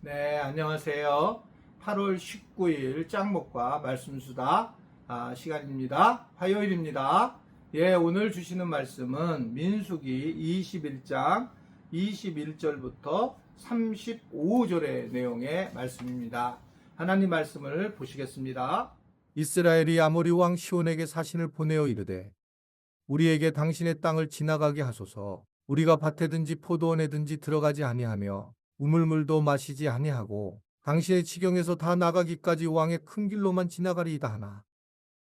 네, 안녕하세요. 8월 19일 짱목과 말씀수다 시간입니다. 화요일입니다. 예, 오늘 주시는 말씀은 민수기 21장 21절부터 35절의 내용의 말씀입니다. 하나님 말씀을 보시겠습니다. 이스라엘이 아모리 왕 시온에게 사신을 보내어 이르되 우리에게 당신의 땅을 지나가게 하소서. 우리가 밭에든지 포도원에든지 들어가지 아니하며 우물물도 마시지 아니하고 당신의 지경에서 다 나가기까지 왕의 큰 길로만 지나가리이다 하나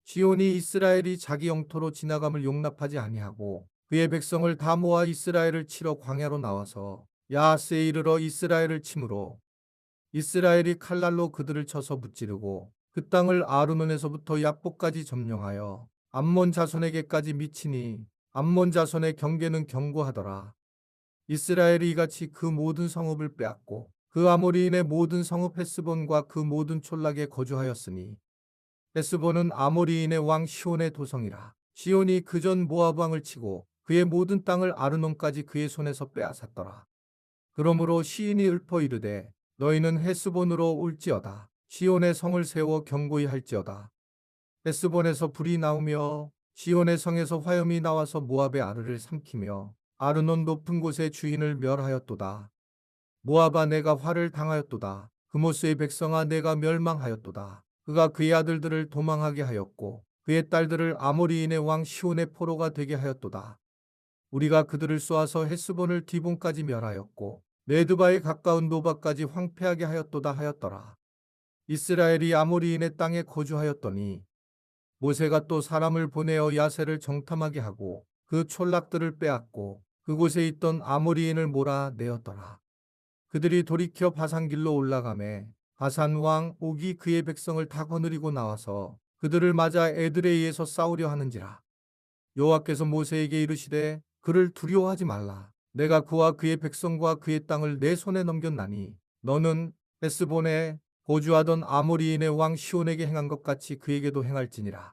시온이 이스라엘이 자기 영토로 지나감을 용납하지 아니하고 그의 백성을 다 모아 이스라엘을 치러 광야로 나와서 야하스에 이르러 이스라엘을 치므로 이스라엘이 칼날로 그들을 쳐서 무찌르고 그 땅을 아르논에서부터 야복까지 점령하여 암몬 자손에게까지 미치니 암몬 자손의 경계는 견고하더라. 이스라엘이 이같이 그 모든 성읍을 빼앗고 그 아모리인의 모든 성읍 헤스본과 그 모든 촌락에 거주하였으니 헤스본은 아모리인의 왕 시온의 도성이라. 시온이 그전 모압 왕을 치고 그의 모든 땅을 아르논까지 그의 손에서 빼앗았더라. 그러므로 시인이 읊어 이르되 너희는 헤스본으로 올지어다. 시온의 성을 세워 견고히 할지어다. 헤스본에서 불이 나오며 시온의 성에서 화염이 나와서 모압의 아르를 삼키며 아르논 높은 곳의 주인을 멸하였도다. 모압아 내가 화를 당하였도다. 그모스의 백성아 내가 멸망하였도다. 그가 그의 아들들을 도망하게 하였고 그의 딸들을 아모리인의 왕 시온의 포로가 되게 하였도다. 우리가 그들을 쏘아서 헤스본을 디본까지 멸하였고 메드바에 가까운 노바까지 황폐하게 하였도다 하였더라. 이스라엘이 아모리인의 땅에 거주하였더니 모세가 또 사람을 보내어 야세를 정탐하게 하고 그 촌락들을 빼앗고 그곳에 있던 아모리인을 몰아내었더라. 그들이 돌이켜 바산길로 올라가매 바산 왕 옥이 그의 백성을 다 거느리고 나와서 그들을 맞아 에드레이에서 싸우려 하는지라. 여호와께서 모세에게 이르시되 그를 두려워하지 말라. 내가 그와 그의 백성과 그의 땅을 내 손에 넘겼나니 너는 헤스본에 거주하던 아모리인의 왕 시온에게 행한 것 같이 그에게도 행할지니라.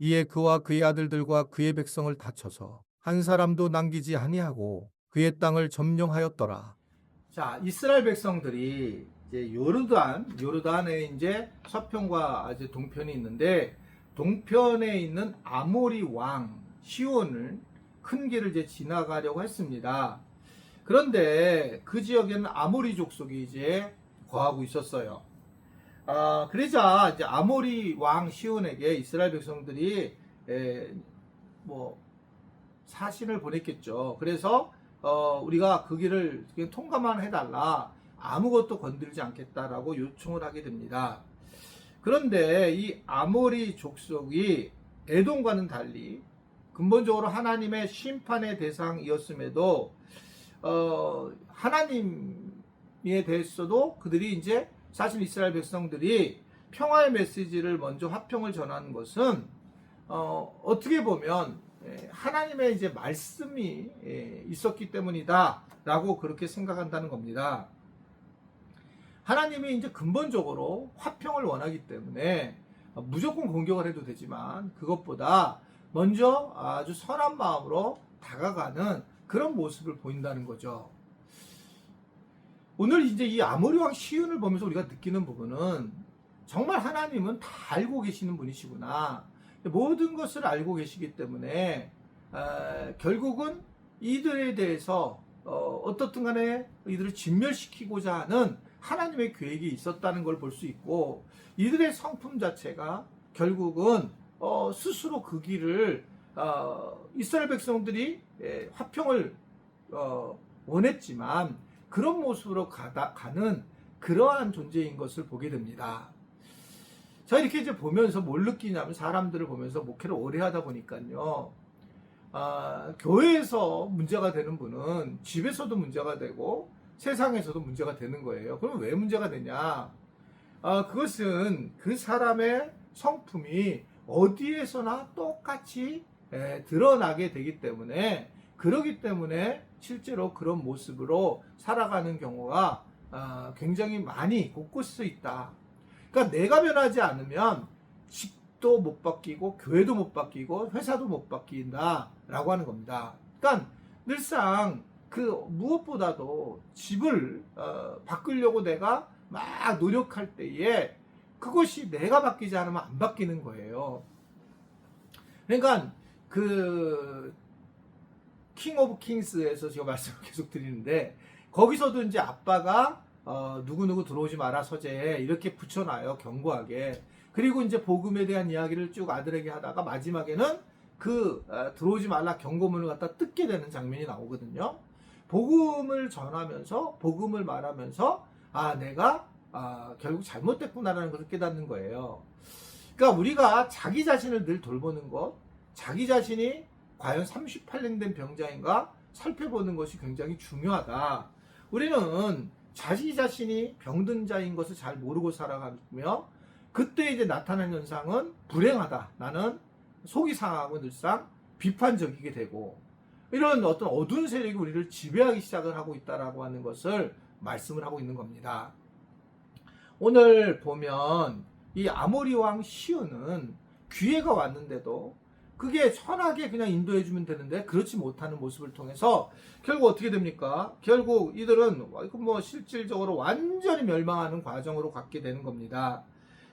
이에 그와 그의 아들들과 그의 백성을 다쳐서 한 사람도 남기지 아니하고 그의 땅을 점령하였더라. 자, 이스라엘 백성들이 이제 요르단에 이제 서편과 이제 동편이 있는데 동편에 있는 아모리 왕 시온을 큰 길을 이제 지나가려고 했습니다. 그런데 그 지역에는 아모리 족속이 이제 거하고 있었어요. 그러자 이제 아모리 왕 시온에게 이스라엘 백성들이 뭐 사신을 보냈겠죠. 그래서 우리가 그 길을 그냥 통과만 해달라, 아무것도 건들지 않겠다라고 요청을 하게 됩니다. 그런데 이 아모리 족속이 에돔과는 달리 근본적으로 하나님의 심판의 대상이었음에도 하나님에 대해서도 그들이 이제 사실 이스라엘 백성들이 평화의 메시지를 먼저 화평을 전하는 것은 어떻게 보면 하나님의 이제 말씀이 있었기 때문이다라고 그렇게 생각한다는 겁니다. 하나님이 이제 근본적으로 화평을 원하기 때문에 무조건 공격을 해도 되지만 그것보다 먼저 아주 선한 마음으로 다가가는 그런 모습을 보인다는 거죠. 오늘 이제 이 아모리 왕 시온을 보면서 우리가 느끼는 부분은 정말 하나님은 다 알고 계시는 분이시구나. 모든 것을 알고 계시기 때문에 결국은 이들에 대해서 어떻든 간에 이들을 진멸시키고자 하는 하나님의 계획이 있었다는 걸 볼 수 있고, 이들의 성품 자체가 결국은 스스로 그 길을 이스라엘 백성들이 화평을 원했지만 그런 모습으로 가는 그러한 존재인 것을 보게 됩니다. 자, 이렇게 이제 보면서 뭘 느끼냐면, 사람들을 보면서 목회를 오래 하다 보니까요, 교회에서 문제가 되는 분은 집에서도 문제가 되고 세상에서도 문제가 되는 거예요. 그럼 왜 문제가 되냐? 그것은 그 사람의 성품이 어디에서나 똑같이 드러나게 되기 때문에, 그러기 때문에 실제로 그런 모습으로 살아가는 경우가 굉장히 많이 곳곳에 있다. 그러니까 내가 변하지 않으면 집도 못 바뀌고 교회도 못 바뀌고 회사도 못 바뀐다라고 하는 겁니다. 그러니까 늘상 그 무엇보다도 집을 바꾸려고 내가 막 노력할 때에 그것이 내가 바뀌지 않으면 안 바뀌는 거예요. 그러니까 그 킹 오브 킹스에서 제가 말씀을 계속 드리는데 거기서도 이제 아빠가 누구누구 들어오지 마라 서재에 이렇게 붙여놔요, 견고하게. 그리고 이제 복음에 대한 이야기를 쭉 아들에게 하다가 마지막에는 그 들어오지 말라 경고문을 갖다 뜯게 되는 장면이 나오거든요. 복음을 전하면서 복음을 말하면서 내가 결국 잘못됐구나라는 것을 깨닫는 거예요. 그러니까 우리가 자기 자신을 늘 돌보는 것, 자기 자신이 과연 38년 된 병자인가 살펴보는 것이 굉장히 중요하다. 우리는 자기 자신이 병든 자인 것을 잘 모르고 살아가며 그때 이제 나타나는 현상은 불행하다. 나는 속이 상하고 늘상 비판적이게 되고 이런 어떤 어두운 세력이 우리를 지배하기 시작을 하고 있다라고 하는 것을 말씀을 하고 있는 겁니다. 오늘 보면 이 아모리 왕 시온은 기회가 왔는데도 그게 선하게 그냥 인도해주면 되는데 그렇지 못하는 모습을 통해서 결국 어떻게 됩니까? 결국 이들은 뭐 실질적으로 완전히 멸망하는 과정으로 갖게 되는 겁니다.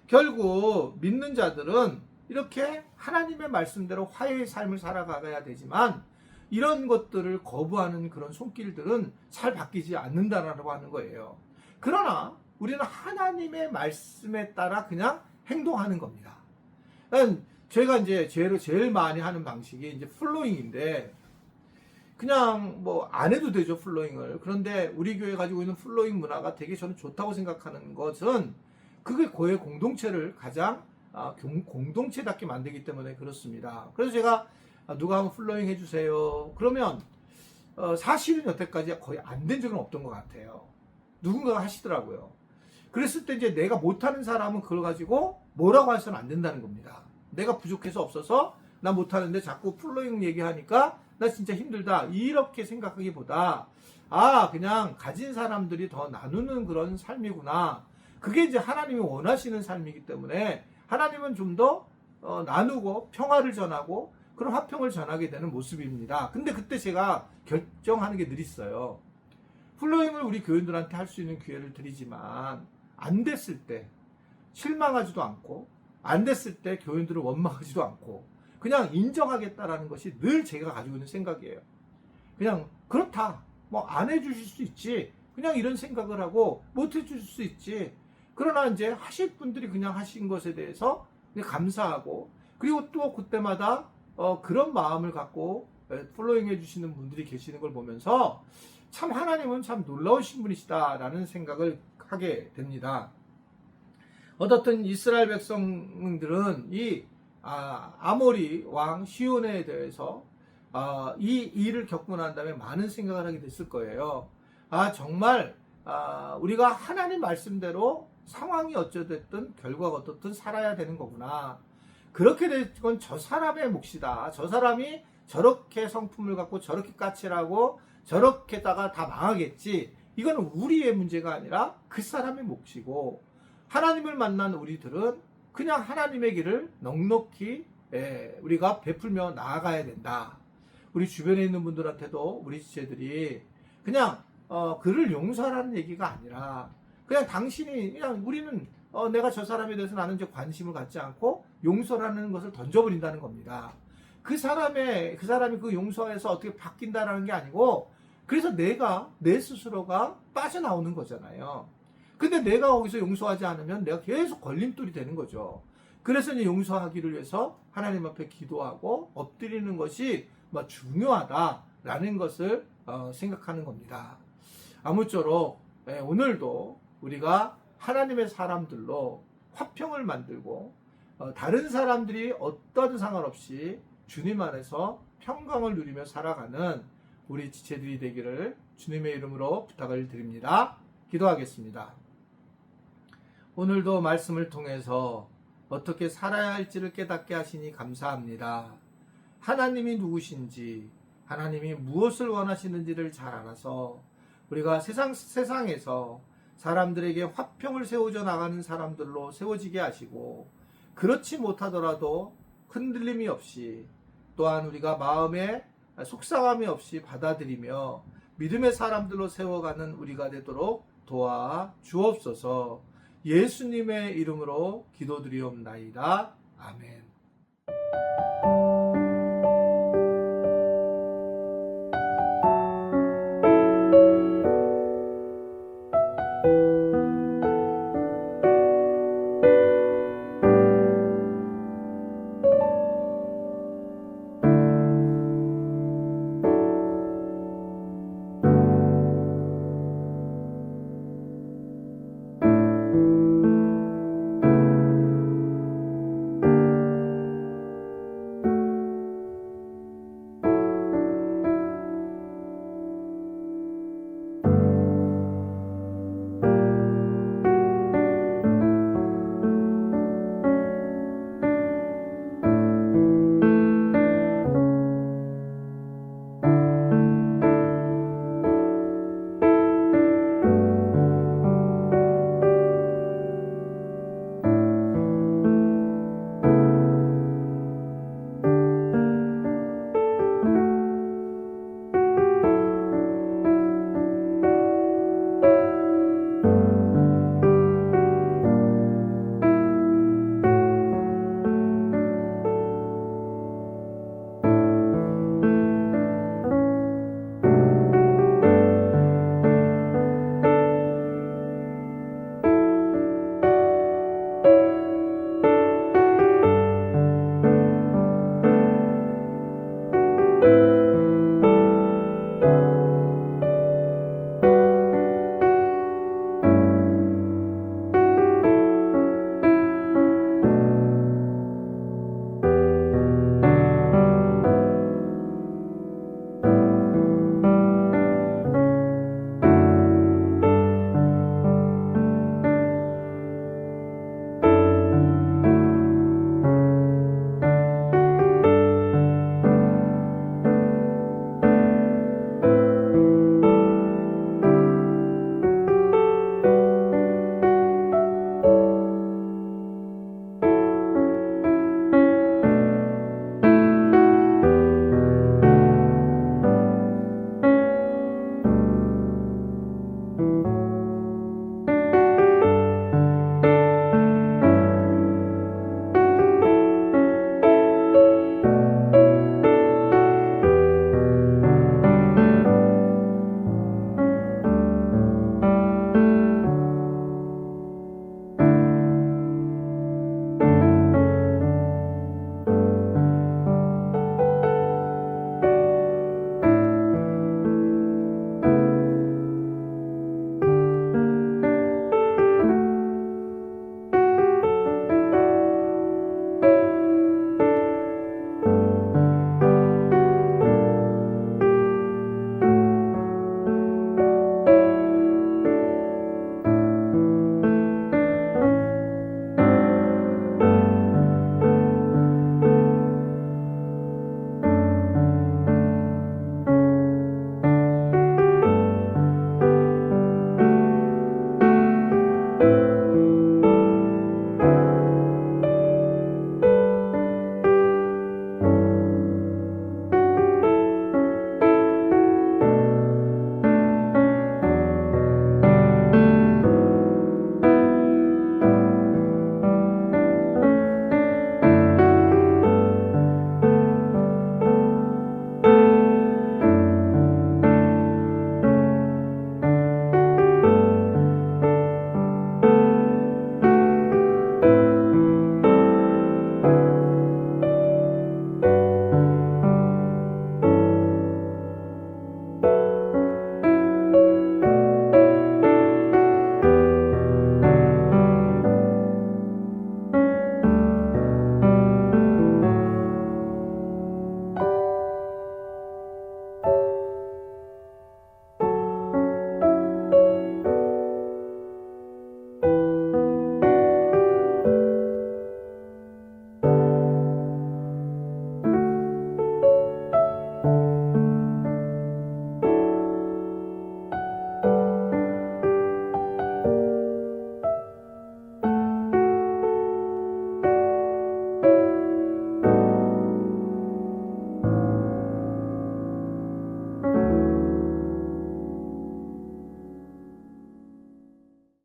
결국 믿는 자들은 이렇게 하나님의 말씀대로 화해의 삶을 살아가야 되지만 이런 것들을 거부하는 그런 손길들은 잘 바뀌지 않는다라고 하는 거예요. 그러나 우리는 하나님의 말씀에 따라 그냥 행동하는 겁니다. 제가 이제 제일 많이 하는 방식이 이제 플로잉인데 그냥 뭐 안 해도 되죠, 플로잉을. 그런데 우리 교회 가지고 있는 플로잉 문화가 되게 저는 좋다고 생각하는 것은 그게 교회 공동체를 가장 공동체답게 만들기 때문에 그렇습니다. 그래서 제가 누가 한번 플로잉 해주세요. 그러면 사실은 여태까지 거의 안 된 적은 없던 것 같아요. 누군가가 하시더라고요. 그랬을 때 이제 내가 못하는 사람은 그걸 가지고 뭐라고 해서는 안 된다는 겁니다. 내가 부족해서 없어서 나 못하는데 자꾸 플로잉 얘기하니까 나 진짜 힘들다 이렇게 생각하기보다 그냥 가진 사람들이 더 나누는 그런 삶이구나. 그게 이제 하나님이 원하시는 삶이기 때문에 하나님은 좀 더 나누고 평화를 전하고 그런 화평을 전하게 되는 모습입니다. 근데 그때 제가 결정하는 게 늘 있어요. 플로잉을 우리 교인들한테 할 수 있는 기회를 드리지만 안 됐을 때 실망하지도 않고 안 됐을 때 교인들을 원망하지도 않고 그냥 인정하겠다라는 것이 늘 제가 가지고 있는 생각이에요. 그냥 그렇다. 뭐 안 해주실 수 있지. 그냥 이런 생각을 하고 못 해주실 수 있지. 그러나 이제 하실 분들이 그냥 하신 것에 대해서 감사하고 그리고 또 그때마다 그런 마음을 갖고 플로잉 해주시는 분들이 계시는 걸 보면서 참 하나님은 참 놀라우신 분이시다라는 생각을 하게 됩니다. 어떻든 이스라엘 백성들은 이 아모리 왕 시온에 대해서 이 일을 겪고 난 다음에 많은 생각을 하게 됐을 거예요. 정말 우리가 하나님 말씀대로 상황이 어쩌됐든 결과가 어떻든 살아야 되는 거구나. 그렇게 된 건 저 사람의 몫이다. 저 사람이 저렇게 성품을 갖고 저렇게 까칠하고 저렇게다가 다 망하겠지. 이거는 우리의 문제가 아니라 그 사람의 몫이고 하나님을 만난 우리들은 그냥 하나님의 길을 넉넉히 우리가 베풀며 나아가야 된다. 우리 주변에 있는 분들한테도 우리 지체들이 그냥 그를 용서하라는 얘기가 아니라 그냥 당신이 그냥 우리는 내가 저 사람에 대해서 나는 이제 관심을 갖지 않고 용서라는 것을 던져버린다는 겁니다. 그 사람이 그 용서에서 어떻게 바뀐다라는 게 아니고 그래서 내 스스로가 빠져나오는 거잖아요. 근데 내가 거기서 용서하지 않으면 내가 계속 걸림돌이 되는 거죠. 그래서 이제 용서하기를 위해서 하나님 앞에 기도하고 엎드리는 것이 중요하다라는 것을 생각하는 겁니다. 아무쪼록 오늘도 우리가 하나님의 사람들로 화평을 만들고 다른 사람들이 어떠한 상관없이 주님 안에서 평강을 누리며 살아가는 우리 지체들이 되기를 주님의 이름으로 부탁을 드립니다. 기도하겠습니다. 오늘도 말씀을 통해서 어떻게 살아야 할지를 깨닫게 하시니 감사합니다. 하나님이 누구신지, 하나님이 무엇을 원하시는지를 잘 알아서 우리가 세상에서 사람들에게 화평을 세워져 나가는 사람들로 세워지게 하시고 그렇지 못하더라도 흔들림이 없이 또한 우리가 마음에 속상함이 없이 받아들이며 믿음의 사람들로 세워가는 우리가 되도록 도와 주옵소서. 예수님의 이름으로 기도드리옵나이다. 아멘.